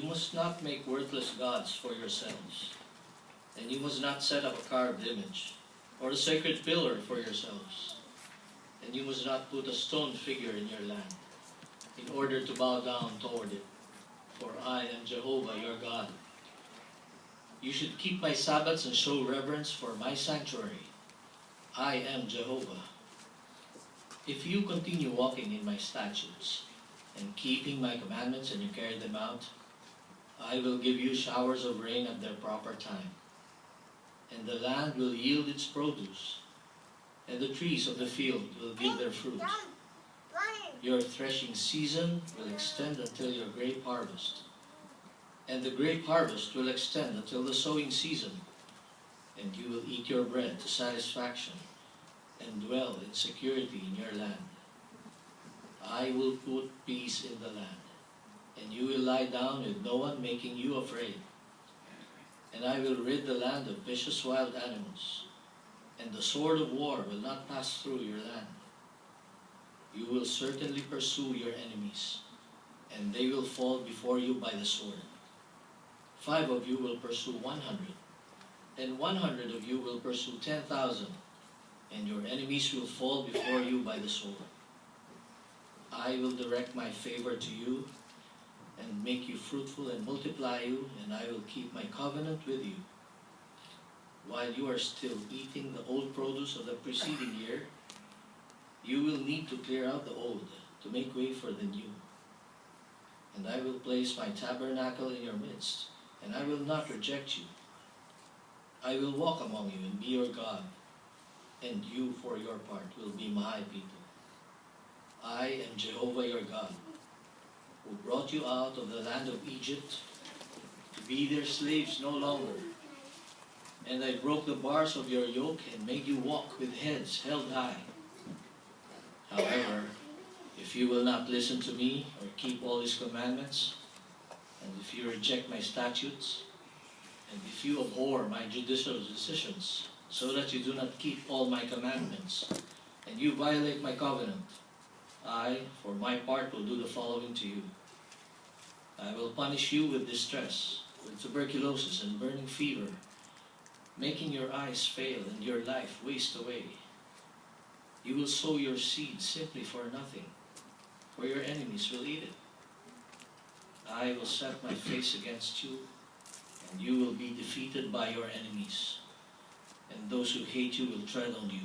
must not make worthless gods for yourselves, and you must not set up a carved image, or a sacred pillar for yourselves, and you must not put a stone figure in your land, in order to bow down toward it, for I am Jehovah your God. You should keep my Sabbaths and show reverence for my sanctuary. I am Jehovah. If you continue walking in my statutes and keeping my commandments and you carry them out, I will give you showers of rain at their proper time, and the land will yield its produce, and the trees of the field will give their fruit. Your threshing season will extend until your grape harvest, and the grape harvest will extend until the sowing season, and you will eat your bread to satisfaction and dwell in security in your land. I will put peace in the land, and you will lie down with no one making you afraid. And I will rid the land of vicious wild animals, and the sword of war will not pass through your land. You will certainly pursue your enemies, and they will fall before you by the sword. 5 of you will pursue 100, and 100 of you will pursue 10,000, and your enemies will fall before you by the sword. I will direct my favor to you, and make you fruitful and multiply you, and I will keep my covenant with you. While you are still eating the old produce of the preceding year, you will need to clear out the old to make way for the new. And I will place my tabernacle in your midst, and I will not reject you. I will walk among you and be your God, and you for your part will be my people. I am Jehovah your God, who brought you out of the land of Egypt to be their slaves no longer. And I broke the bars of your yoke and made you walk with heads held high. However, if you will not listen to me or keep all his commandments, and if you reject my statutes, and if you abhor my judicial decisions, so that you do not keep all my commandments, and you violate my covenant, I, for my part, will do the following to you. I will punish you with distress, with tuberculosis and burning fever, making your eyes fail and your life waste away. You will sow your seed simply for nothing, for your enemies will eat it. I will set my face against you, and you will be defeated by your enemies, and those who hate you will tread on you,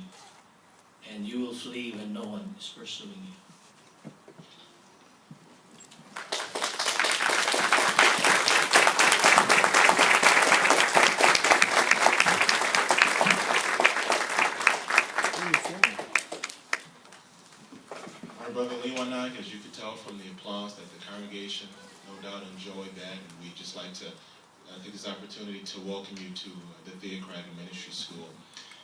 and you will flee when no one is pursuing you. Brother Lewanak, as you could tell from the applause, that the congregation no doubt enjoyed that, and we'd just like to take this opportunity to welcome you to the Theocratic Ministry School.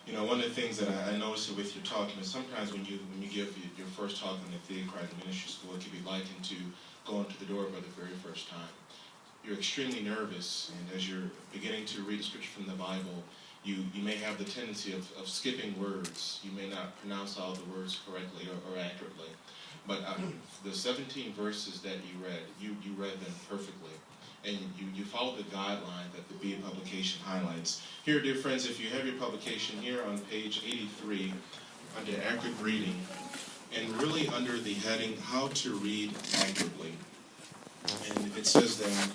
You know, one of the things that I noticed with your talk, sometimes when you give your first talk on the Theocratic Ministry School, it can be likened to going to the door for the very first time. You're extremely nervous, and as you're beginning to read the scripture from the Bible, you may have the tendency of skipping words. You may not pronounce all the words correctly or accurately. But the 17 verses that you read them perfectly. And you followed the guideline that the BA publication highlights. Here, dear friends, if you have your publication here on page 83, under accurate reading, and really under the heading, How to Read Accurately. And it says that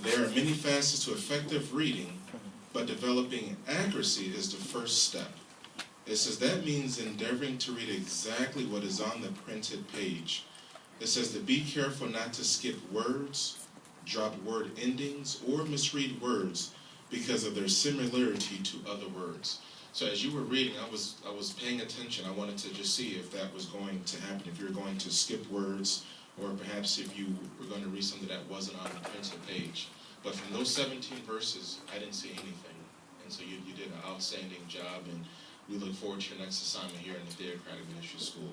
there are many facets to effective reading, but developing accuracy is the first step. It says that means endeavoring to read exactly what is on the printed page. It says to be careful not to skip words, drop word endings, or misread words because of their similarity to other words. So as you were reading, I was paying attention. I wanted to just see if that was going to happen, if you're going to skip words, or perhaps if you were going to read something that wasn't on the printed page. But from those 17 verses, I didn't see anything. And so you did an outstanding job, and we look forward to your next assignment here in the Theocratic Ministry School.